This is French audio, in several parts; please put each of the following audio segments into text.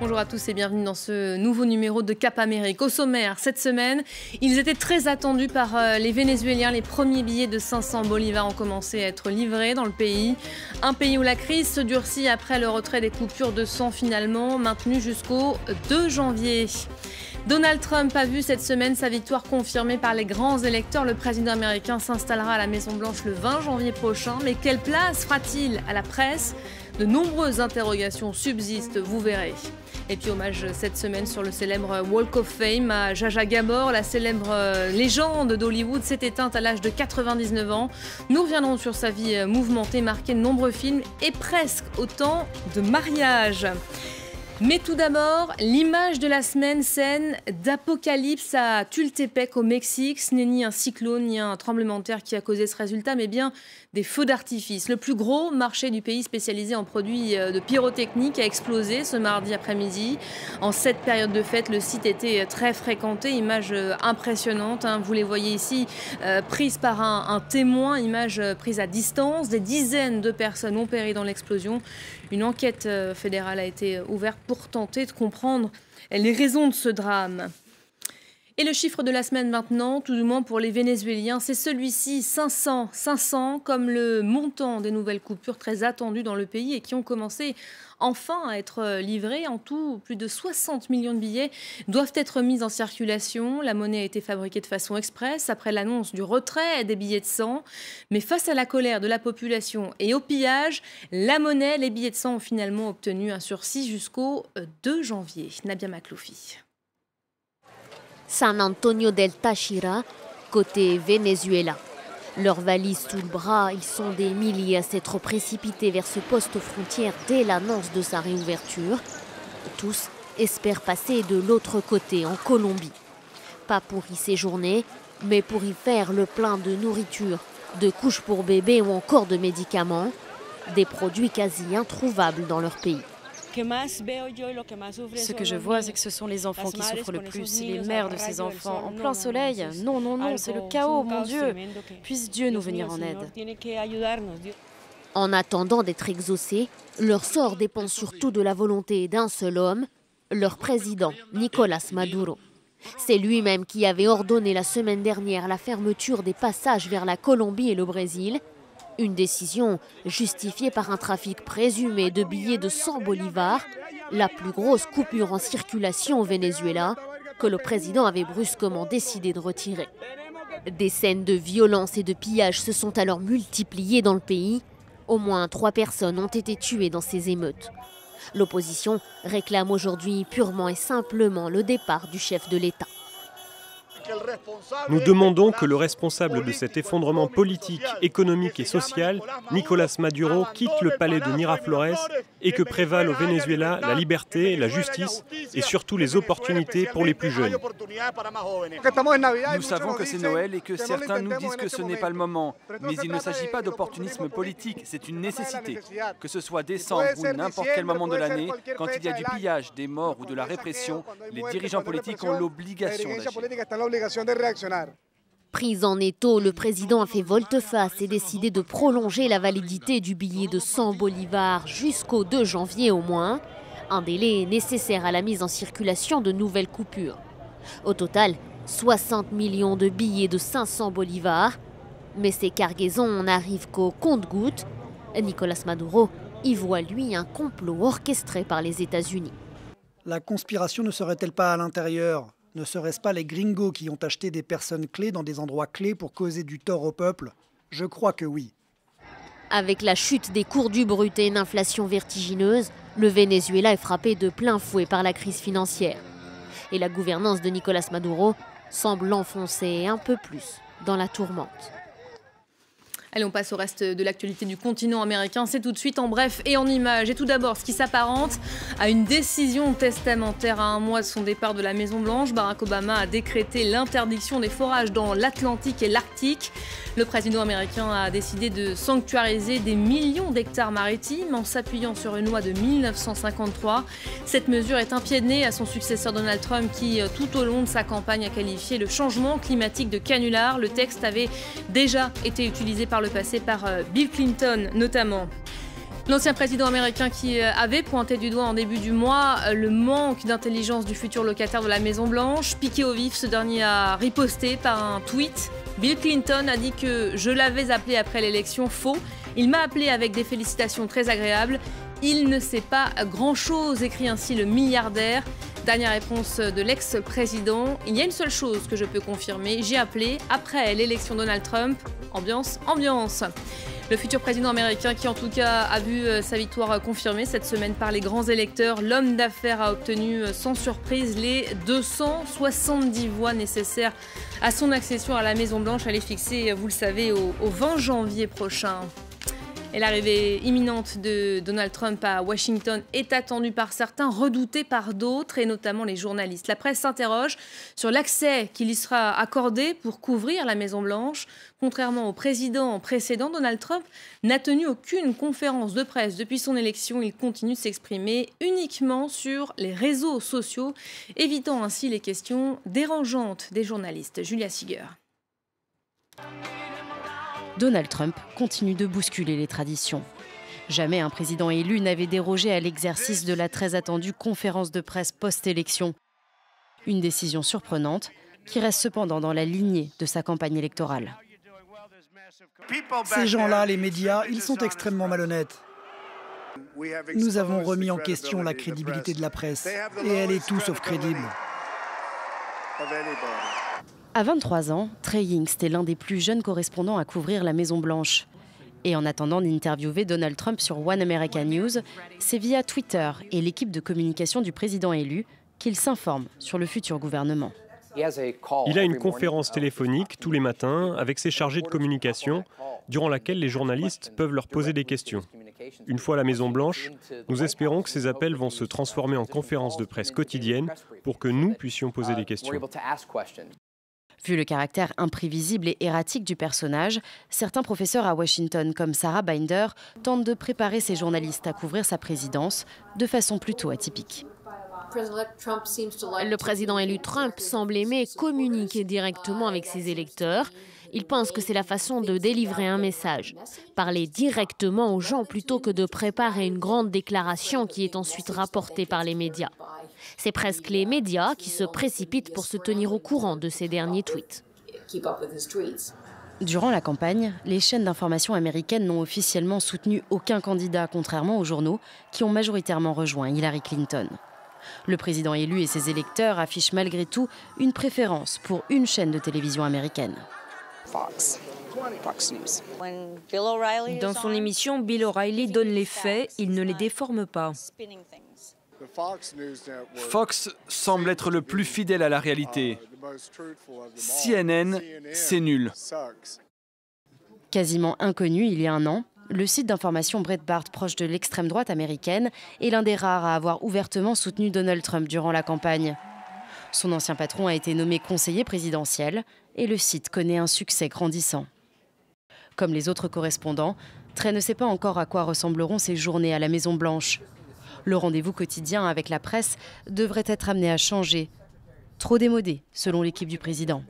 Bonjour à tous et bienvenue dans ce nouveau numéro de Cap Amérique. Au sommaire, cette semaine, ils étaient très attendus par les Vénézuéliens. Les premiers billets de 500 bolivars ont commencé à être livrés dans le pays. Un pays où la crise se durcit après le retrait des coupures de sang finalement maintenu jusqu'au 2 janvier. Donald Trump a vu cette semaine sa victoire confirmée par les grands électeurs. Le président américain s'installera à la Maison-Blanche le 20 janvier prochain. Mais quelle place fera-t-il à la presse ? De nombreuses interrogations subsistent, vous verrez. Et puis hommage cette semaine sur le célèbre Walk of Fame à Jaja Gabor, la célèbre légende d'Hollywood s'est éteinte à l'âge de 99 ans. Nous reviendrons sur sa vie mouvementée, marquée de nombreux films et presque autant de mariages. Mais tout d'abord, l'image de la semaine, scène d'apocalypse à Tultepec au Mexique. Ce n'est ni un cyclone ni un tremblement de terre qui a causé ce résultat, mais bien des feux d'artifice. Le plus gros marché du pays spécialisé en produits de pyrotechnique a explosé ce mardi après-midi. En cette période de fête, le site était très fréquenté. Image impressionnante, hein. Vous les voyez ici, prises par un témoin, image prise à distance. Des dizaines de personnes ont péri dans l'explosion. Une enquête fédérale a été ouverte pour tenter de comprendre les raisons de ce drame. Et le chiffre de la semaine maintenant, tout du moins pour les Vénézuéliens, c'est celui-ci, 500, comme le montant des nouvelles coupures très attendues dans le pays et qui ont commencé enfin à être livrées. En tout, plus de 60 millions de billets doivent être mis en circulation. La monnaie a été fabriquée de façon express après l'annonce du retrait des billets de 100. Mais face à la colère de la population et au pillage, la monnaie, les billets de 100 ont finalement obtenu un sursis jusqu'au 2 janvier. Nabia Makloufi. San Antonio del Táchira, côté Venezuela. Leurs valises sous le bras, ils sont des milliers à s'être précipités vers ce poste frontière dès l'annonce de sa réouverture. Tous espèrent passer de l'autre côté, en Colombie. Pas pour y séjourner, mais pour y faire le plein de nourriture, de couches pour bébés ou encore de médicaments, des produits quasi introuvables dans leur pays. Ce que je vois, c'est que ce sont les enfants qui souffrent le plus, les mères de ces enfants. En plein soleil, non, c'est le chaos, mon Dieu. Puisse Dieu nous venir en aide. En attendant d'être exaucés, leur sort dépend surtout de la volonté d'un seul homme, leur président, Nicolás Maduro. C'est lui-même qui avait ordonné la semaine dernière la fermeture des passages vers la Colombie et le Brésil. Une décision justifiée par un trafic présumé de billets de 100 bolivars, la plus grosse coupure en circulation au Venezuela, que le président avait brusquement décidé de retirer. Des scènes de violence et de pillage se sont alors multipliées dans le pays. Au moins 3 personnes ont été tuées dans ces émeutes. L'opposition réclame aujourd'hui purement et simplement le départ du chef de l'État. Nous demandons que le responsable de cet effondrement politique, économique et social, Nicolás Maduro, quitte le palais de Miraflores et que prévalent au Venezuela la liberté, la justice et surtout les opportunités pour les plus jeunes. Nous savons que c'est Noël et que certains nous disent que ce n'est pas le moment. Mais il ne s'agit pas d'opportunisme politique, c'est une nécessité. Que ce soit décembre ou n'importe quel moment de l'année, quand il y a du pillage, des morts ou de la répression, les dirigeants politiques ont l'obligation d'agir. Pris en étau, le président a fait volte-face et décidé de prolonger la validité du billet de 100 bolivars jusqu'au 2 janvier au moins, un délai nécessaire à la mise en circulation de nouvelles coupures. Au total, 60 millions de billets de 500 bolivars, mais ces cargaisons n'arrivent qu'au compte-gouttes. Nicolás Maduro y voit, lui, un complot orchestré par les États-Unis. La conspiration ne serait-elle pas à l'intérieur ? Ne serait-ce pas les gringos qui ont acheté des personnes clés dans des endroits clés pour causer du tort au peuple? Je crois que oui. Avec la chute des cours du brut et une inflation vertigineuse, le Venezuela est frappé de plein fouet par la crise financière. Et la gouvernance de Nicolás Maduro semble l'enfoncer un peu plus dans la tourmente. Allez, on passe au reste de l'actualité du continent américain. C'est tout de suite en bref et en images. Et tout d'abord, ce qui s'apparente à une décision testamentaire à un mois de son départ de la Maison-Blanche. Barack Obama a décrété l'interdiction des forages dans l'Atlantique et l'Arctique. Le président américain a décidé de sanctuariser des millions d'hectares maritimes en s'appuyant sur une loi de 1953. Cette mesure est un pied de nez à son successeur Donald Trump qui, tout au long de sa campagne, a qualifié le changement climatique de canular. Le texte avait déjà été utilisé par le passé par Bill Clinton notamment. L'ancien président américain qui avait pointé du doigt en début du mois le manque d'intelligence du futur locataire de la Maison-Blanche. Piqué au vif, ce dernier a riposté par un tweet. Bill Clinton a dit que je l'avais appelé après l'élection, faux. Il m'a appelé avec des félicitations très agréables. Il ne sait pas grand-chose, écrit ainsi le milliardaire. Dernière réponse de l'ex-président. Il y a une seule chose que je peux confirmer. J'ai appelé après l'élection Donald Trump. Ambiance, ambiance. Le futur président américain qui en tout cas a vu sa victoire confirmée cette semaine par les grands électeurs. L'homme d'affaires a obtenu sans surprise les 270 voix nécessaires à son accession à la Maison-Blanche. Elle est fixée, vous le savez, au 20 janvier prochain. Et l'arrivée imminente de Donald Trump à Washington est attendue par certains, redoutée par d'autres, et notamment les journalistes. La presse s'interroge sur l'accès qui lui sera accordé pour couvrir la Maison-Blanche. Contrairement au président précédent, Donald Trump n'a tenu aucune conférence de presse depuis son élection. Il continue de s'exprimer uniquement sur les réseaux sociaux, évitant ainsi les questions dérangeantes des journalistes. Julia Seeger. Donald Trump continue de bousculer les traditions. Jamais un président élu n'avait dérogé à l'exercice de la très attendue conférence de presse post-élection. Une décision surprenante qui reste cependant dans la lignée de sa campagne électorale. Ces gens-là, les médias, ils sont extrêmement malhonnêtes. Nous avons remis en question la crédibilité de la presse et elle est tout sauf crédible. À 23 ans, Trey Yingst est l'un des plus jeunes correspondants à couvrir la Maison-Blanche. Et en attendant d'interviewer Donald Trump sur One American News, c'est via Twitter et l'équipe de communication du président élu qu'il s'informe sur le futur gouvernement. Il a une conférence téléphonique tous les matins avec ses chargés de communication, durant laquelle les journalistes peuvent leur poser des questions. Une fois à la Maison-Blanche, nous espérons que ces appels vont se transformer en conférences de presse quotidiennes pour que nous puissions poser des questions. Vu le caractère imprévisible et erratique du personnage, certains professeurs à Washington, comme Sarah Binder, tentent de préparer ces journalistes à couvrir sa présidence de façon plutôt atypique. Le président élu Trump semble aimer communiquer directement avec ses électeurs. Il pense que c'est la façon de délivrer un message. Parler directement aux gens plutôt que de préparer une grande déclaration qui est ensuite rapportée par les médias. C'est presque les médias qui se précipitent pour se tenir au courant de ces derniers tweets. Durant la campagne, les chaînes d'information américaines n'ont officiellement soutenu aucun candidat, contrairement aux journaux qui ont majoritairement rejoint Hillary Clinton. Le président élu et ses électeurs affichent malgré tout une préférence pour une chaîne de télévision américaine. Fox News. Dans son émission, Bill O'Reilly donne les faits, il ne les déforme pas. Fox semble être le plus fidèle à la réalité. CNN, c'est nul. Quasiment inconnu il y a un an, le site d'information Breitbart, proche de l'extrême droite américaine, est l'un des rares à avoir ouvertement soutenu Donald Trump durant la campagne. Son ancien patron a été nommé conseiller présidentiel et le site connaît un succès grandissant. Comme les autres correspondants, Trey ne sait pas encore à quoi ressembleront ses journées à la Maison-Blanche. Le rendez-vous quotidien avec la presse devrait être amené à changer. Trop démodé, selon l'équipe du président.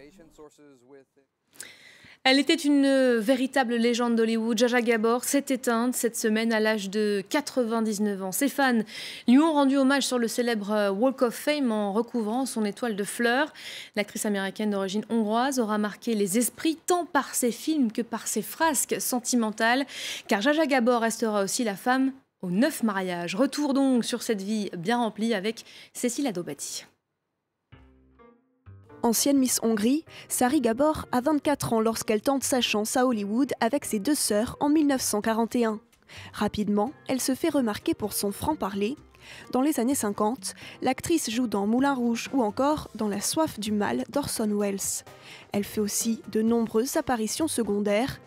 Elle était une véritable légende d'Hollywood. Jaja Gabor s'est éteinte cette semaine à l'âge de 99 ans. Ses fans lui ont rendu hommage sur le célèbre Walk of Fame en recouvrant son étoile de fleurs. L'actrice américaine d'origine hongroise aura marqué les esprits tant par ses films que par ses frasques sentimentales. Car Jaja Gabor restera aussi la femme aux 9 mariages. Retour donc sur cette vie bien remplie avec Cécile Adobati. Ancienne Miss Hongrie, Sari Gabor a 24 ans lorsqu'elle tente sa chance à Hollywood avec ses 2 sœurs en 1941. Rapidement, elle se fait remarquer pour son franc-parler. Dans les années 50, l'actrice joue dans Moulin Rouge ou encore dans La soif du mal d'Orson Welles. Elle fait aussi de nombreuses apparitions secondaires.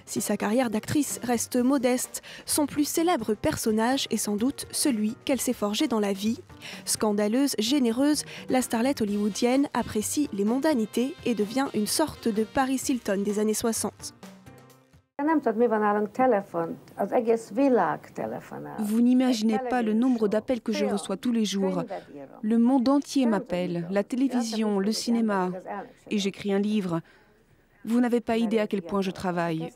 Si sa carrière d'actrice reste modeste, son plus célèbre personnage est sans doute celui qu'elle s'est forgé dans la vie. Scandaleuse, généreuse, la starlette hollywoodienne apprécie les mondanités et devient une sorte de Paris Hilton des années 60. Vous n'imaginez pas le nombre d'appels que je reçois tous les jours. Le monde entier m'appelle, la télévision, le cinéma, et j'écris un livre. Vous n'avez pas idée à quel point je travaille.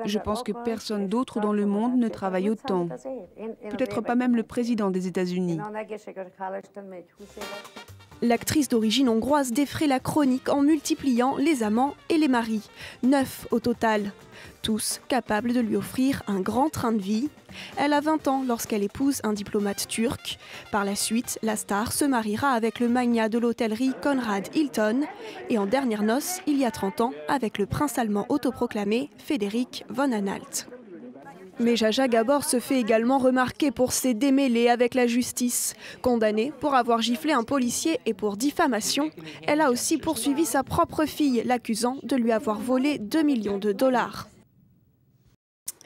Je pense que personne d'autre dans le monde ne travaille autant. Peut-être pas même le président des États-Unis. L'actrice d'origine hongroise défraie la chronique en multipliant les amants et les maris, 9 au total, tous capables de lui offrir un grand train de vie. Elle a 20 ans lorsqu'elle épouse un diplomate turc. Par la suite, la star se mariera avec le magnat de l'hôtellerie Conrad Hilton et en dernières noces, il y a 30 ans, avec le prince allemand autoproclamé Frédéric von Anhalt. Mais Jaja Gabor se fait également remarquer pour ses démêlés avec la justice. Condamnée pour avoir giflé un policier et pour diffamation, elle a aussi poursuivi sa propre fille, l'accusant de lui avoir volé 2 millions de dollars.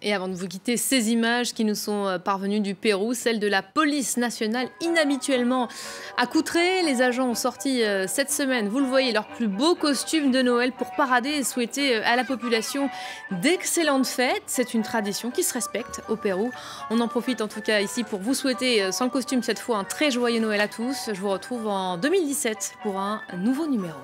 Et avant de vous quitter, ces images qui nous sont parvenues du Pérou, celles de la police nationale inhabituellement accoutrée. Les agents ont sorti cette semaine, vous le voyez, leurs plus beaux costumes de Noël pour parader et souhaiter à la population d'excellentes fêtes. C'est une tradition qui se respecte au Pérou. On en profite en tout cas ici pour vous souhaiter, sans le costume cette fois, un très joyeux Noël à tous. Je vous retrouve en 2017 pour un nouveau numéro.